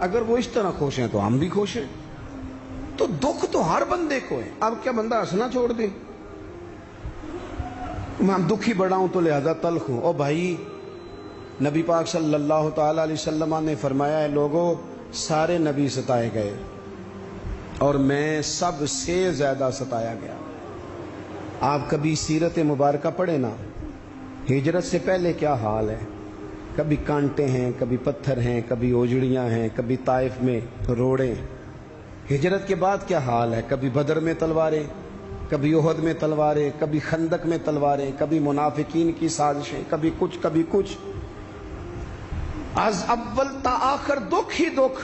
اگر وہ اس طرح خوش ہیں تو ہم بھی خوش ہیں. تو دکھ تو ہر بندے کو ہے. اب کیا بندہ ہنسنا چھوڑ دے؟ میں دکھی بڑا ہوں تو لہذا تلخ ہوں. او بھائی، نبی پاک صلی اللہ تعالی علیہ وسلم نے فرمایا ہے لوگوں سارے نبی ستائے گئے اور میں سب سے زیادہ ستایا گیا. آپ کبھی سیرت مبارکہ پڑھیں نا، ہجرت سے پہلے کیا حال ہے. کبھی کانٹے ہیں، کبھی پتھر ہیں، کبھی اوجڑیاں ہیں، کبھی طائف میں روڑے. ہجرت کے بعد کیا حال ہے. کبھی بدر میں تلواریں، کبھی احد میں تلواریں، کبھی خندق میں تلواریں، کبھی منافقین کی سازشیں، کبھی کچھ کبھی کچھ. از اول تا آخر دکھ ہی دکھ.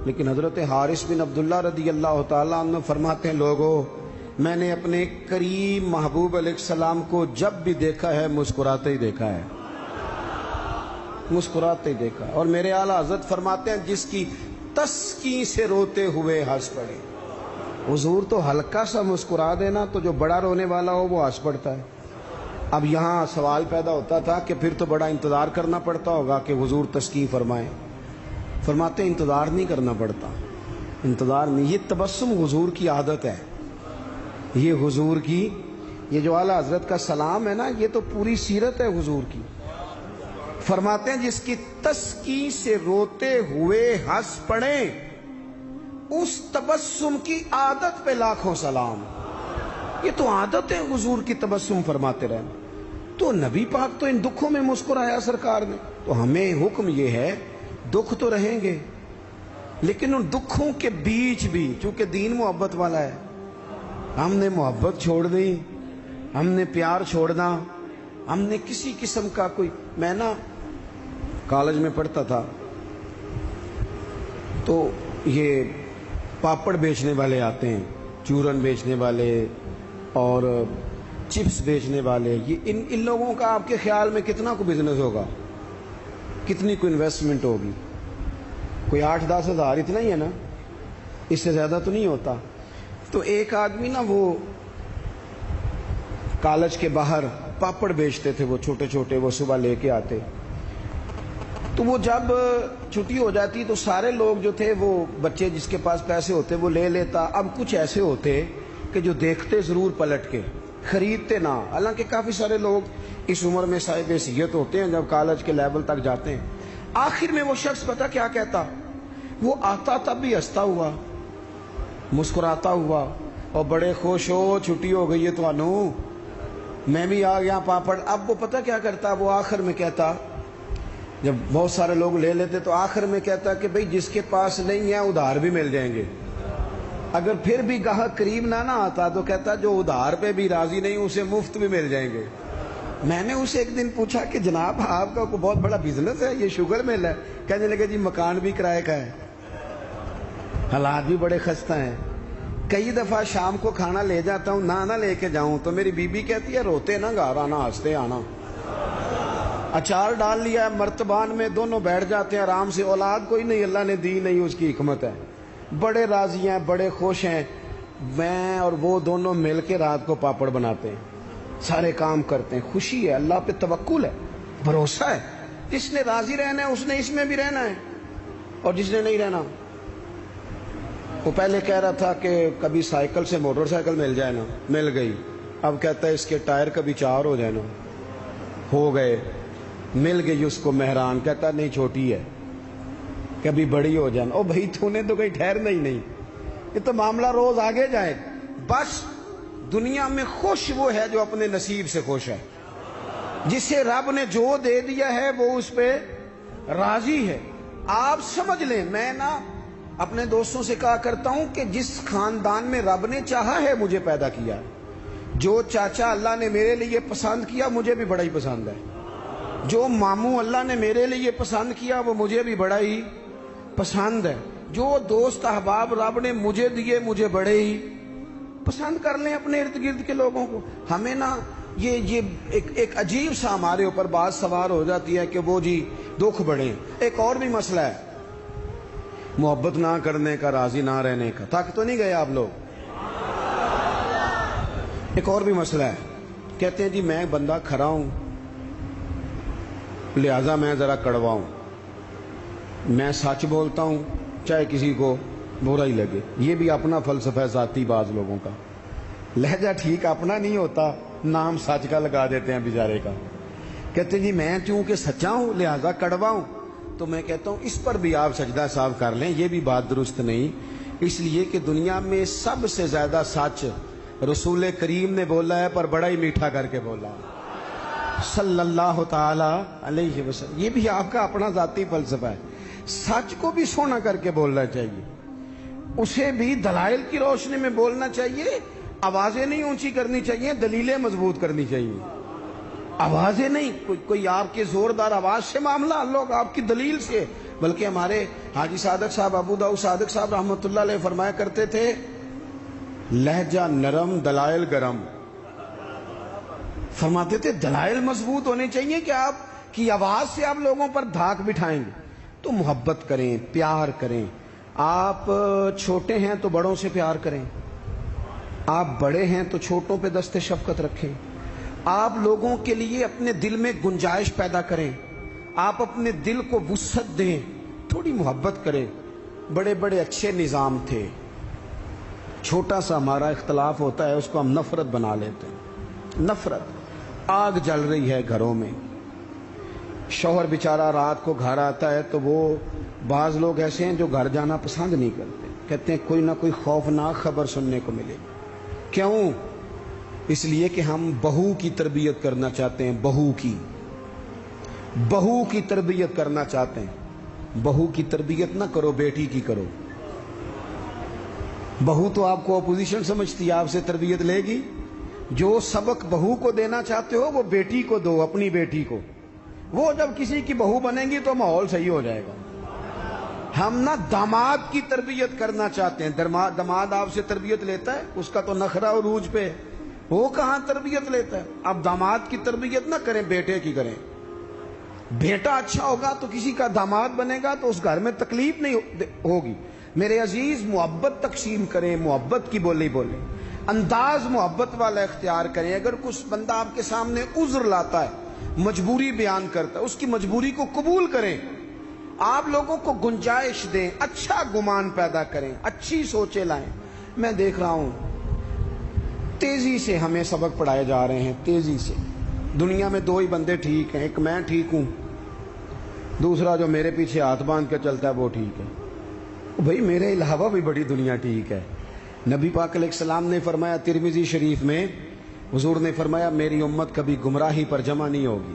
لیکن حضرت حارث بن عبداللہ رضی اللہ تعالیٰ عنہ فرماتے ہیں لوگوں میں نے اپنے کریم محبوب علیہ السلام کو جب بھی دیکھا ہے مسکراتے ہی دیکھا ہے، مسکراتے ہی دیکھا. اور میرے اعلیٰ حضرت فرماتے ہیں جس کی تسکین سے روتے ہوئے ہنس پڑے. حضور تو ہلکا سا مسکرا دینا تو جو بڑا رونے والا ہو وہ ہنس پڑتا ہے. اب یہاں سوال پیدا ہوتا تھا کہ پھر تو بڑا انتظار کرنا پڑتا ہوگا کہ حضور تسکین فرمائیں. فرماتے ہیں انتظار نہیں کرنا پڑتا، انتظار نہیں. یہ تبسم حضور کی عادت ہے. یہ حضور کی، یہ جو اعلیٰ حضرت کا سلام ہے نا، یہ تو پوری سیرت ہے حضور کی. فرماتے ہیں جس کی تسکین سے روتے ہوئے ہنس پڑے اس تبسم کی عادت پہ لاکھوں سلام. یہ تو عادت ہے حضور کی تبسم فرماتے رہنا. تو نبی پاک تو ان دکھوں میں مسکرایا سرکار نے. تو ہمیں حکم یہ ہے دکھ تو رہیں گے لیکن ان دکھوں کے بیچ بھی چونکہ دین محبت والا ہے، ہم نے محبت چھوڑ دی، ہم نے پیار چھوڑنا، ہم نے کسی قسم کا کوئی. میں نا کالج میں پڑھتا تھا تو یہ پاپڑ بیچنے والے آتے ہیں، چورن بیچنے والے اور چپس بیچنے والے. یہ ان لوگوں کا آپ کے خیال میں کتنا کو بزنس ہوگا، کتنی کو انویسٹمنٹ ہوگی؟ کوئی 8-10 ہزار اتنا ہی ہے نا، اس سے زیادہ تو نہیں ہوتا. تو ایک آدمی نا وہ کالج کے باہر پاپڑ بیچتے تھے، وہ چھوٹے چھوٹے، وہ صبح لے کے آتے. تو وہ جب چھٹی ہو جاتی تو سارے لوگ جو تھے وہ بچے جس کے پاس پیسے ہوتے وہ لے لیتا. اب کچھ ایسے ہوتے کہ جو دیکھتے ضرور پلٹ کے، خریدتے نہ. حالانکہ کافی سارے لوگ اس عمر میں صاحب حیثیت ہوتے ہیں جب کالج کے لیول تک جاتے ہیں. آخر میں وہ شخص پتہ کیا کہتا، وہ آتا تب بھی ہنستا ہوا، مسکراتا ہوا اور بڑے خوش ہو چھٹی ہو گئی ہے تو انو میں بھی آ گیا پاپڑ. اب وہ پتہ کیا کرتا، وہ آخر میں کہتا، جب بہت سارے لوگ لے لیتے تو آخر میں کہتا کہ بھئی جس کے پاس نہیں ہے ادھار بھی مل جائیں گے. اگر پھر بھی گاہک قریب نہ آتا تو کہتا جو ادھار پہ بھی راضی نہیں اسے مفت بھی مل جائیں گے. میں نے اسے ایک دن پوچھا کہ جناب آپ کا کوئی بہت بڑا بزنس ہے، یہ شوگر مل ہے؟ کہنے لگے جی مکان بھی کرائے کا ہے، حالات بھی بڑے خستہ ہیں. کئی دفعہ شام کو کھانا لے جاتا ہوں، نہ لے کے جاؤں تو میری بیوی کہتی ہے روتے نہ گھر آنا، ہنستے آنا. اچار ڈال لیا ہے مرتبان میں، دونوں بیٹھ جاتے ہیں آرام سے. اولاد کوئی نہیں، اللہ نے دی نہیں، اس کی حکمت ہے. بڑے راضی ہیں، بڑے خوش ہیں. میں اور وہ دونوں مل کے رات کو پاپڑ بناتے ہیں، سارے کام کرتے ہیں. خوشی ہے، اللہ پہ توکل ہے، بھروسہ ہے. جس نے راضی رہنا ہے اس نے اس میں بھی رہنا ہے، اور جس نے نہیں رہنا. وہ پہلے کہہ رہا تھا کہ کبھی سائیکل سے موٹر سائیکل مل جائے نا، مل گئی. اب کہتا ہے اس کے ٹائر کبھی 4 ہو جائے نا، ہو گئے. مل گئی اس کو مہران، کہتا نہیں چھوٹی ہے، کبھی بڑی ہو جائے نا. او بھائی تو نے تو کہیں ٹھہرنا ہی نہیں، یہ تو معاملہ روز آگے جائے. بس دنیا میں خوش وہ ہے جو اپنے نصیب سے خوش ہے، جسے رب نے جو دے دیا ہے وہ اس پہ راضی ہے. آپ سمجھ لیں، میں نا اپنے دوستوں سے کہا کرتا ہوں کہ جس خاندان میں رب نے چاہا ہے مجھے پیدا کیا، جو چاچا اللہ نے میرے لیے پسند کیا مجھے بھی بڑا ہی پسند ہے، جو ماموں اللہ نے میرے لیے پسند کیا وہ مجھے بھی بڑا ہی پسند ہے، جو دوست احباب رب نے مجھے دیے مجھے بڑے ہی پسند. کر لیں اپنے ارد گرد کے لوگوں کو. ہمیں نا یہ ایک عجیب سا ہمارے اوپر بات سوار ہو جاتی ہے کہ وہ جی دکھ بڑھے. ایک اور بھی مسئلہ ہے محبت نہ کرنے کا، راضی نہ رہنے کا. تھک تو نہیں گئے آپ لوگ؟ ایک اور بھی مسئلہ ہے. کہتے ہیں جی میں بندہ کھرا ہوں لہذا میں ذرا کڑوا ہوں. میں سچ بولتا ہوں چاہے کسی کو برا ہی لگے. یہ بھی اپنا فلسفہ ہے ذاتی بعض لوگوں کا. لہجہ ٹھیک اپنا نہیں ہوتا, نام سچ کا لگا دیتے ہیں بیچارے کا. کہتے جی میں چونکہ سچا ہوں لہذا کڑوا ہوں. تو میں کہتا ہوں اس پر بھی آپ سجدہ صاحب کر لیں, یہ بھی بات درست نہیں. اس لیے کہ دنیا میں سب سے زیادہ سچ رسول کریم نے بولا ہے, پر بڑا ہی میٹھا کر کے بولا صلی اللہ تعالی علیہ وسلم. یہ بھی آپ کا اپنا ذاتی فلسفہ ہے. سچ کو بھی سونا کر کے بولنا چاہیے, اسے بھی دلائل کی روشنی میں بولنا چاہیے. آوازیں نہیں اونچی کرنی چاہیے, دلیلیں مضبوط کرنی چاہیے. آوازیں نہیں, کوئی آپ کے زوردار آواز سے معاملہ حل ہوگا, آپ کی دلیل سے. بلکہ ہمارے حاجی صادق صاحب, ابو داؤد صادق صاحب رحمۃ اللہ علیہ فرمایا کرتے تھے, لہجہ نرم دلائل گرم. فرماتے تھے دلائل مضبوط ہونے چاہیے کہ آپ کی آواز سے آپ لوگوں پر دھاک بٹھائیں گے. تو محبت کریں, پیار کریں. آپ چھوٹے ہیں تو بڑوں سے پیار کریں, آپ بڑے ہیں تو چھوٹوں پہ دست شفقت رکھیں. آپ لوگوں کے لیے اپنے دل میں گنجائش پیدا کریں, آپ اپنے دل کو وسعت دیں, تھوڑی محبت کریں. بڑے بڑے اچھے نظام تھے, چھوٹا سا ہمارا اختلاف ہوتا ہے اس کو ہم نفرت بنا لیتے ہیں. نفرت. آگ جل رہی ہے گھروں میں, شوہر بیچارہ رات کو گھر آتا ہے تو وہ بعض لوگ ایسے ہیں جو گھر جانا پسند نہیں کرتے, کہتے ہیں کوئی نہ کوئی خوفناک خبر سننے کو ملے. کیوں؟ اس لیے کہ ہم بہو کی تربیت کرنا چاہتے ہیں. بہو کی تربیت کرنا چاہتے ہیں. بہو کی تربیت نہ کرو, بیٹی کی کرو. بہو تو آپ کو اپوزیشن سمجھتی ہے, آپ سے تربیت لے گی. جو سبق بہو کو دینا چاہتے ہو وہ بیٹی کو دو, اپنی بیٹی کو. وہ جب کسی کی بہو بنے گی تو ماحول صحیح ہو جائے گا. ہم نہ داماد کی تربیت کرنا چاہتے ہیں. داماد آپ سے تربیت لیتا ہے, اس کا تو نخرہ عروج پہ, وہ کہاں تربیت لیتا ہے. اب داماد کی تربیت نہ کریں, بیٹے کی کریں. بیٹا اچھا ہوگا تو کسی کا داماد بنے گا تو اس گھر میں تکلیف نہیں ہوگی. میرے عزیز, محبت تقسیم کریں, محبت کی بولی بولیں, انداز محبت والا اختیار کریں. اگر کچھ بندہ آپ کے سامنے عذر لاتا ہے, مجبوری بیان کرتا ہے, اس کی مجبوری کو قبول کریں. آپ لوگوں کو گنجائش دیں, اچھا گمان پیدا کریں, اچھی سوچیں لائیں. میں دیکھ رہا ہوں تیزی سے ہمیں سبق پڑھائے جا رہے ہیں, تیزی سے. دنیا میں دو ہی بندے ٹھیک ہیں, ایک میں ٹھیک ہوں, دوسرا جو میرے پیچھے ہاتھ باندھ کے چلتا ہے وہ ٹھیک ہے. بھئی میرے علاوہ بھی بڑی دنیا ٹھیک ہے. نبی پاک علیہ السلام نے فرمایا ترمذی شریف میں, حضور نے فرمایا میری امت کبھی گمراہی پر جمع نہیں ہوگی.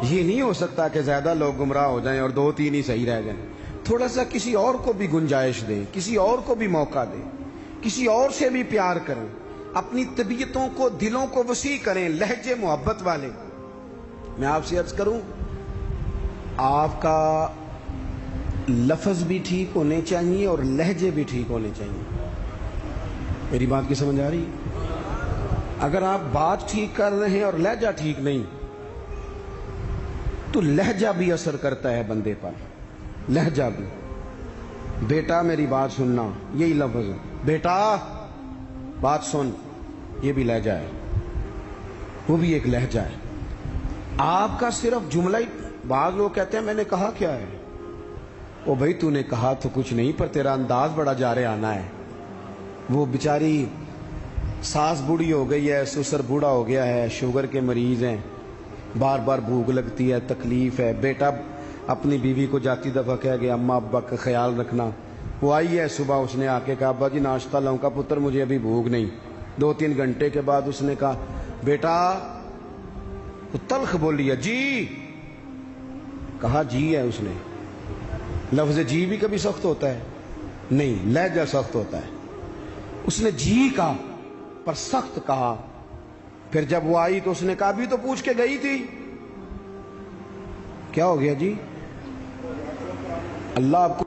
یہ نہیں ہو سکتا کہ زیادہ لوگ گمراہ ہو جائیں اور 2-3 ہی صحیح رہ جائیں. تھوڑا سا کسی اور کو بھی گنجائش دیں, کسی اور کو بھی موقع دیں, کسی اور سے بھی پیار کریں. اپنی طبیعتوں کو, دلوں کو وسیع کریں, لہجے محبت والے. میں آپ سے عرض کروں, آپ کا لفظ بھی ٹھیک ہونے چاہیے اور لہجے بھی ٹھیک ہونے چاہیے. میری بات کی سمجھ آ رہی ہے؟ اگر آپ بات ٹھیک کر رہے ہیں اور لہجہ ٹھیک نہیں تو لہجہ بھی اثر کرتا ہے بندے پر, لہجہ بھی. بیٹا میری بات سننا, یہی لفظ ہے, بیٹا بات سن, یہ بھی لہجہ ہے, وہ بھی ایک لہجہ ہے. آپ کا صرف جملہ ہی, بعض لوگ کہتے ہیں میں نے کہا کیا ہے, او بھائی تو نے کہا تو کچھ نہیں, پر تیرا انداز بڑا جارے آنا ہے. وہ بیچاری ساس بوڑھی ہو گئی ہے, سسر بوڑھا ہو گیا ہے, شوگر کے مریض ہیں, بار بار بھوک لگتی ہے, تکلیف ہے. بیٹا اپنی بیوی کو جاتی دفعہ کہہ گیا اماں ابا کا خیال رکھنا. وہ آئی ہے صبح, اس نے آ کے کہا ابا جی ناشتہ لاؤں کا پتر, مجھے ابھی بھوک نہیں. 2-3 گھنٹے کے بعد اس نے کہا بیٹا, وہ تلخ بولی ہے, جی. کہا جی ہے اس نے. لفظ جی بھی کبھی سخت ہوتا ہے نہیں, لہجہ سخت ہوتا ہے. اس نے جی کہا پر سخت کہا. پھر جب وہ آئی تو اس نے کہا ابھی تو پوچھ کے گئی تھی. کیا ہو گیا جی؟ اللہ آپ کو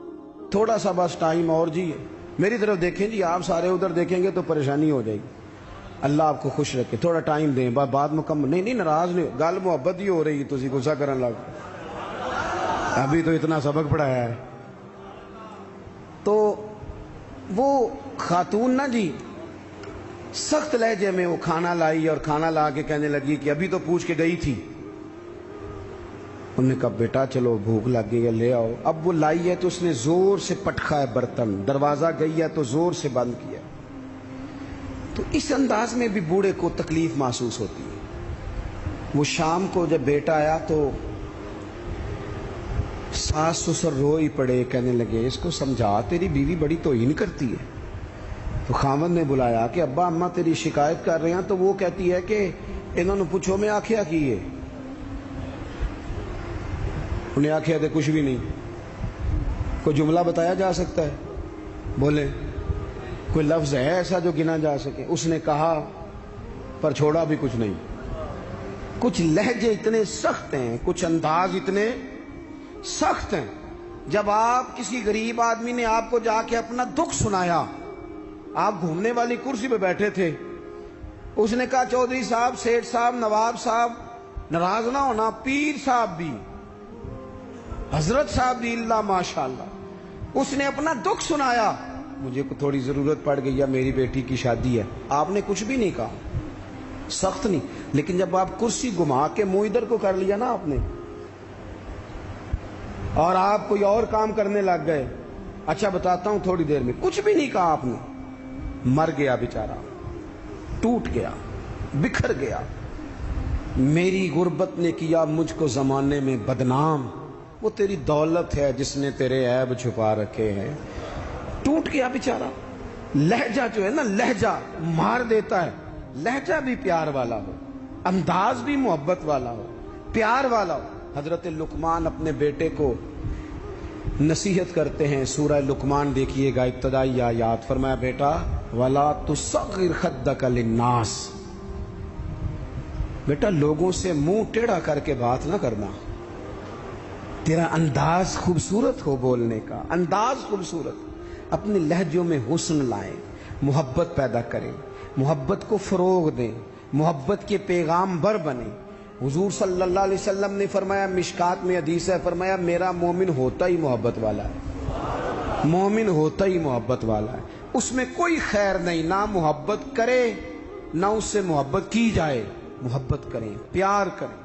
تھوڑا سا بس ٹائم اور جی, میری طرف دیکھیں جی, آپ سارے ادھر دیکھیں گے تو پریشانی ہو جائے گی. اللہ آپ کو خوش رکھے, تھوڑا ٹائم دیں, بات مکمل نہیں, ناراض نہیں, گل محبت ہی ہو رہی, تسی غصہ کرن لگ, ابھی تو اتنا سبق پڑھایا ہے. تو وہ خاتون نا جی سخت لہجے میں وہ کھانا لائی اور کھانا لا کے کہنے لگی کہ ابھی تو پوچھ کے گئی تھی. انہوں نے کہا بیٹا چلو بھوک لگ گئی ہے لے آؤ. اب وہ لائی ہے تو اس نے زور سے پٹکا ہے برتن, دروازہ گئی ہے تو زور سے بند کیا. تو اس انداز میں بھی بوڑھے کو تکلیف محسوس ہوتی ہے. وہ شام کو جب بیٹا آیا تو ساس سسر رو ہی پڑے, کہنے لگے اس کو سمجھا تیری بیوی بڑی توہین کرتی ہے. تو خاوند نے بلایا کہ ابا اماں تیری شکایت کر رہے ہیں. تو وہ کہتی ہے کہ انہوں نے پوچھو میں آخیا کی ہے. انہیں آخیا تھے کچھ بھی نہیں. کوئی جملہ بتایا جا سکتا ہے؟ بولے کوئی لفظ ہے ایسا جو گنا جا سکے؟ اس نے کہا پر چھوڑا بھی کچھ نہیں. کچھ لہجے اتنے سخت ہیں, کچھ انداز اتنے سخت ہیں. جب آپ کسی غریب آدمی نے آپ کو جا کے اپنا دکھ سنایا, آپ گھومنے والی کرسی پہ بیٹھے تھے, اس نے کہا چودھری صاحب, سیٹھ صاحب, نواب صاحب ناراض نہ ہونا, پیر صاحب بھی, حضرت صاحب بھی, اللہ ماشاءاللہ, اس نے اپنا دکھ سنایا. مجھے تھوڑی ضرورت پڑ گئی ہے, میری بیٹی کی شادی ہے. آپ نے کچھ بھی نہیں کہا, سخت نہیں. لیکن جب آپ کرسی گھما کے منہ ادھر کو کر لیا نا آپ نے, اور آپ کوئی اور کام کرنے لگ گئے, اچھا بتاتا ہوں, تھوڑی دیر میں کچھ بھی نہیں کہا آپ نے, مر گیا بیچارہ, ٹوٹ گیا, بکھر گیا. میری غربت نے کیا مجھ کو زمانے میں بدنام, وہ تیری دولت ہے جس نے تیرے عیب چھپا رکھے ہیں. ٹوٹ گیا بیچارہ. لہجہ جو ہے نا, لہجہ مار دیتا ہے. لہجہ بھی پیار والا ہو, انداز بھی محبت والا ہو, پیار والا ہو. حضرت لقمان اپنے بیٹے کو نصیحت کرتے ہیں. سورہ لقمان دیکھیے گا, ابتدائی آیات. فرمایا بیٹا وَلَا تُصَغِّرْ خَدَّكَ لِلنَّاسِ, بیٹا لوگوں سے منہ ٹیڑھا کر کے بات نہ کرنا. تیرا انداز خوبصورت ہو, بولنے کا انداز خوبصورت. اپنے لہجوں میں حسن لائیں, محبت پیدا کریں, محبت کو فروغ دیں, محبت کے پیغام بر بنیں. حضور صلی اللہ علیہ وسلم نے فرمایا, مشکات میں حدیث ہے, فرمایا میرا مومن ہوتا ہی محبت والا ہے. مومن ہوتا ہی محبت والا ہے. اس میں کوئی خیر نہیں, نہ محبت کرے نہ اس سے محبت کی جائے. محبت کریں, پیار کریں.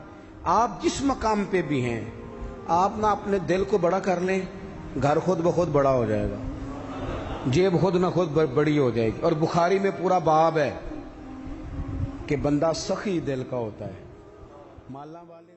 آپ جس مقام پہ بھی ہیں, آپ نہ اپنے دل کو بڑا کر لیں, گھر خود بخود بڑا ہو جائے گا, جیب خود نہ خود بڑی ہو جائے گی. اور بخاری میں پورا باب ہے کہ بندہ سخی دل کا ہوتا ہے. مالا والے